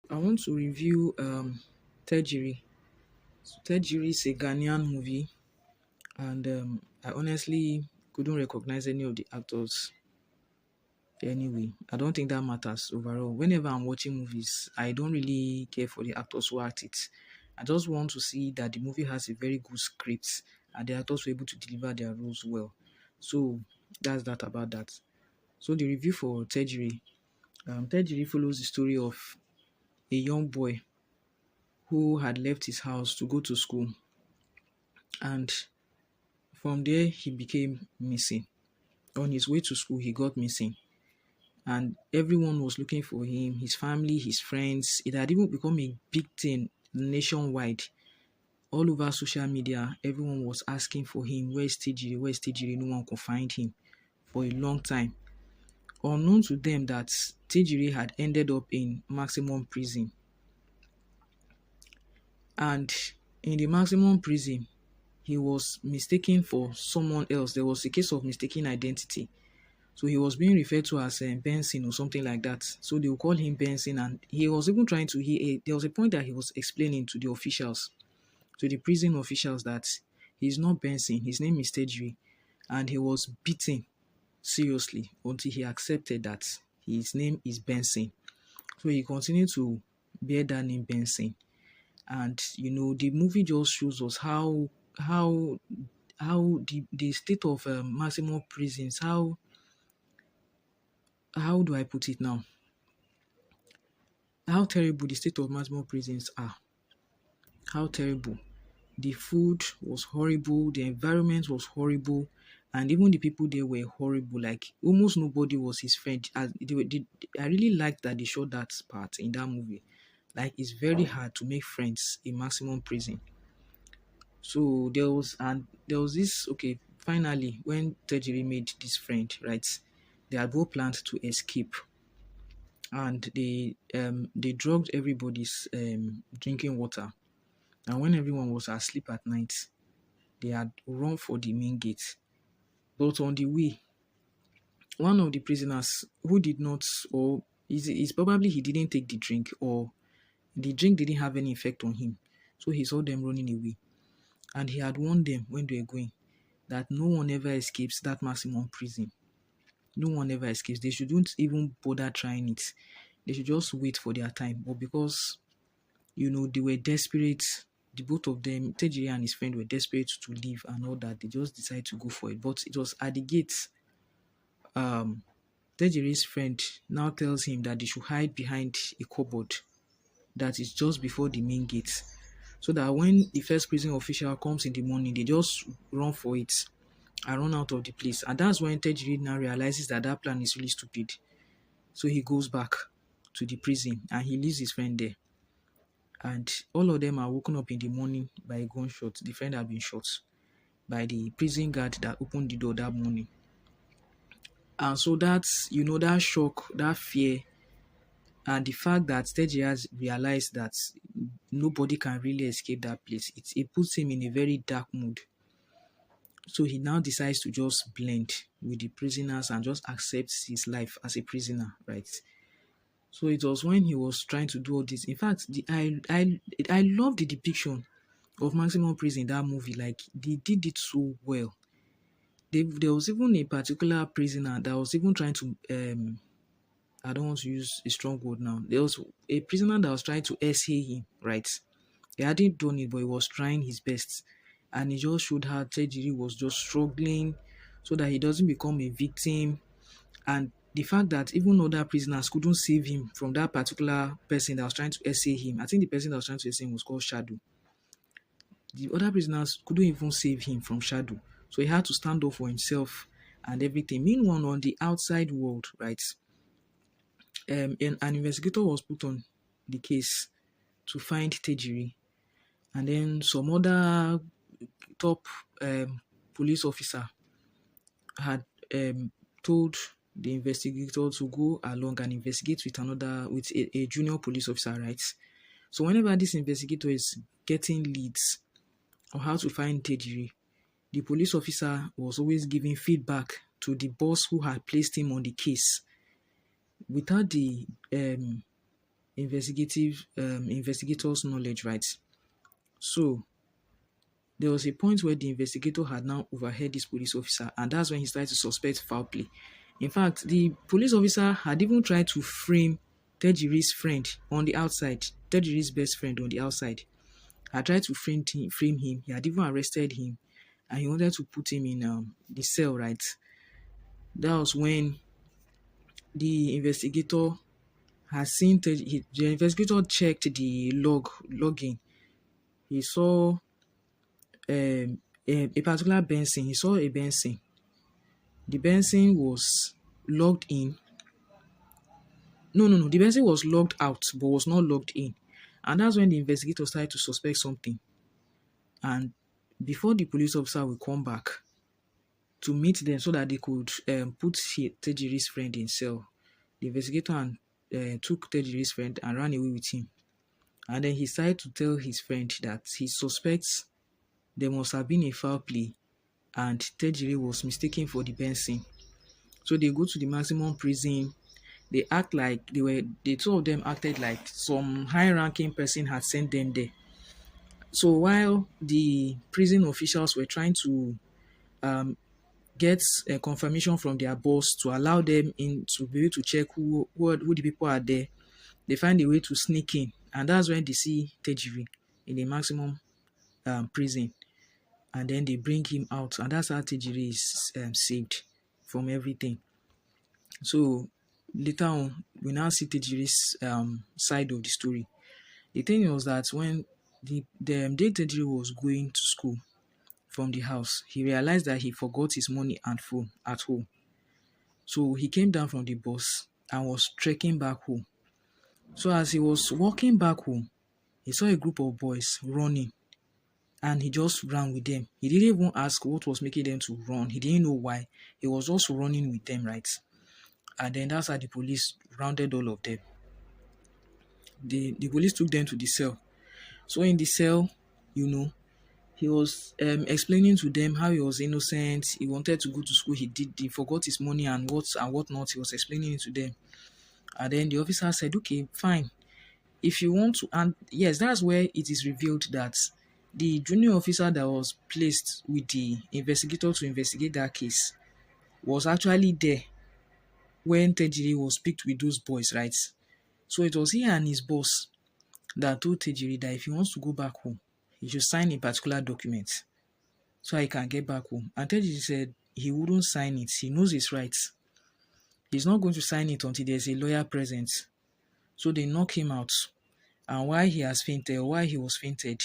I want to review Tejiri. So Tejiri is a Ghanaian movie, and I honestly couldn't recognize any of the actors. Anyway, I don't think that matters overall. Whenever I'm watching movies, I don't really care for the actors who act it. I just want to see that the movie has a very good script and the actors were able to deliver their roles well. So that's that about that. So the review for Tejiri. Tejiri follows the story of a young boy who had left his house to go to school, and from there he became missing. On his way to school, he got missing, and everyone was looking for him, his family, his friends. It had even become a big thing nationwide. All over social media, everyone was asking for him. Where's Tejiri? Where's Tejiri? No one could find him for a long time. Unknown to them that Tejiri had ended up in maximum prison. And in the maximum prison, he was mistaken for someone else. There was a case of mistaken identity. So he was being referred to as Benson or something like that. So they will call him Benson, and he was even trying to. There was a point that he was explaining to the officials, to the prison officials, that he's not Benson. His name is Tejiri, and he was beaten seriously until he accepted that his name is Benson. So he continued to bear that name Benson, and the movie just shows us how the state of maximum prisons, how do I put it now, how terrible the state of maximum prisons are. How terrible. The food was horrible, the environment was horrible, and even the people there were horrible. Like almost nobody was his friend. I really liked that they showed that part in that movie. Like it's very hard to make friends in maximum prison. So there was this, okay, finally when Tejiri made this friend, right? They had both planned to escape, and they drugged everybody's drinking water. And when everyone was asleep at night, they had run for the main gate. But on the way, one of the prisoners who did not, or is probably he didn't take the drink, or the drink didn't have any effect on him. So he saw them running away. And he had warned them when they were going that no one ever escapes that maximum prison. No one ever escapes. They shouldn't even bother trying it. They should just wait for their time. But because they were desperate. The both of them, Tejiri and his friend, were desperate to leave and all that. They just decided to go for it. But it was at the gates. Tejiri's friend now tells him that they should hide behind a cupboard that is just before the main gate. So that when the first prison official comes in the morning, they just run for it and run out of the place. And that's when Tejiri now realizes that that plan is really stupid. So he goes back to the prison and he leaves his friend there. And all of them are woken up in the morning by a gunshot. The friend had been shot by the prison guard that opened the door that morning. And so that's, that shock, that fear, and the fact that Teji has realized that nobody can really escape that place, it puts him in a very dark mood. So he now decides to just blend with the prisoners and just accepts his life as a prisoner, right? So it was when he was trying to do all this. In fact, I love the depiction of maximum prison in that movie. Like they did it so well. There was even a particular prisoner that was even trying to I don't want to use a strong word now. There was a prisoner that was trying to essay him, right? He hadn't done it, but he was trying his best. And he just showed how Tejiri was just struggling so that he doesn't become a victim. And the fact that even other prisoners couldn't save him from that particular person that was trying to essay him. I think the person that was trying to essay him was called Shadow. The other prisoners couldn't even save him from Shadow. So he had to stand up for himself and everything. Meanwhile, on the outside world, right, an investigator was put on the case to find Tejiri. And then some other top police officer had told the investigator to go along and investigate with a junior police officer, right? So whenever this investigator is getting leads on how to find Tejiri, the police officer was always giving feedback to the boss who had placed him on the case without the investigators' knowledge, right? So there was a point where the investigator had now overheard this police officer, and that's when he started to suspect foul play. In fact, the police officer had even tried to frame Tejiri's friend on the outside, Tejiri's best friend on the outside. Had tried to frame him. He had even arrested him, and he wanted to put him in the cell, right? That was when the investigator has seen the investigator checked the logging. He saw a particular Benson. He saw a Benson. The Benson was logged in. No. The Benson was logged out, but was not logged in. And that's when the investigator started to suspect something. And before the police officer will come back to meet them so that they could put Tejiri's friend in cell, the investigator took Tejiri's friend and ran away with him. And then he started to tell his friend that he suspects there must have been a foul play and Tejiri was mistaken for the Benson. So they go to the maximum prison. They act like the two of them acted like some high-ranking person had sent them there. So while the prison officials were trying to get a confirmation from their boss to allow them in to be able to check who the people are there, they find a way to sneak in, and that's when they see Tejiri in the maximum prison, and then they bring him out, and that's how Tejiri is saved from everything. So later on, we now see Tejiri's side of the story. The thing was that when the day Tejiri was going to school from the house, he realized that he forgot his money and phone at home. So he came down from the bus and was trekking back home. So as he was walking back home, he saw a group of boys running and he just ran with them. He didn't even ask what was making them to run. He didn't know why. He was just running with them, right? And then that's how the police rounded all of them. The police took them to the cell. So in the cell, he was explaining to them how he was innocent. He wanted to go to school. He forgot his money and whatnot. He was explaining it to them. And then the officer said, okay, fine. If you want to, and yes, that's where it is revealed that the junior officer that was placed with the investigator to investigate that case was actually there when Tejiri was picked with those boys, right? So it was he and his boss that told Tejiri that if he wants to go back home, he should sign a particular document so he can get back home. And Tejiri said he wouldn't sign it. He knows his rights. He's not going to sign it until there's a lawyer present. So they knock him out. And while he was fainted,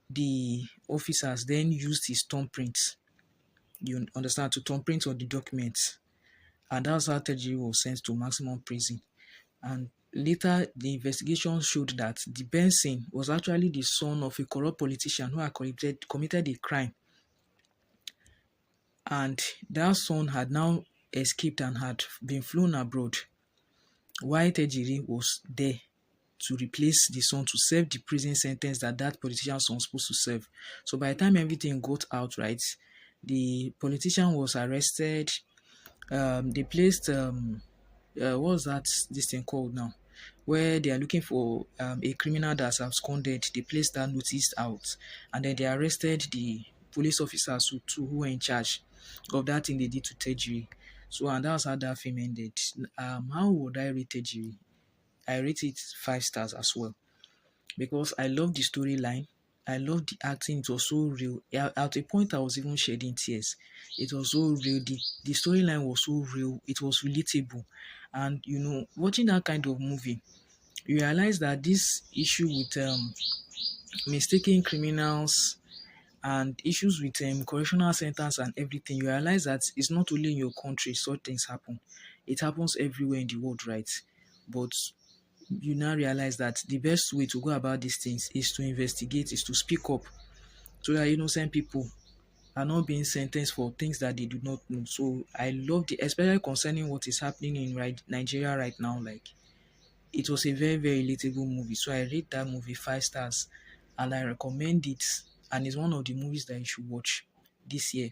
the officers then used his thumbprint. You understand, to thumbprint on the documents. And that's how Tejiri was sent to maximum prison. And later, the investigation showed that the Benson was actually the son of a corrupt politician who had committed a crime. And that son had now escaped and had been flown abroad, while Tejiri was there to replace the son to serve the prison sentence that politician was supposed to serve. So by the time everything got out right, the politician was arrested. They placed what's this thing called now? Where they are looking for a criminal that's absconded. They placed that notice out, and then they arrested the police officers who were in charge of that thing they did to Tejiri. So, and that's how that film ended. How would I rate Tejiri? I rate it 5 stars as well, because I love the storyline. I love the acting. It was so real. At a point, I was even shedding tears. It was so real. The storyline was so real. It was relatable. And, watching that kind of movie, you realize that this issue with mistaking criminals and issues with correctional centers and everything, you realize that it's not only in your country such things happen. It happens everywhere in the world, right? But you now realize that the best way to go about these things is to investigate, is to speak up, so that innocent people are not being sentenced for things that they do not know. So I love especially concerning what is happening in Nigeria right now. Like, it was a very, very relatable movie. So I rate that movie 5 stars, and I recommend it. And it's one of the movies that you should watch this year.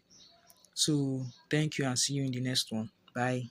So thank you, and see you in the next one. Bye.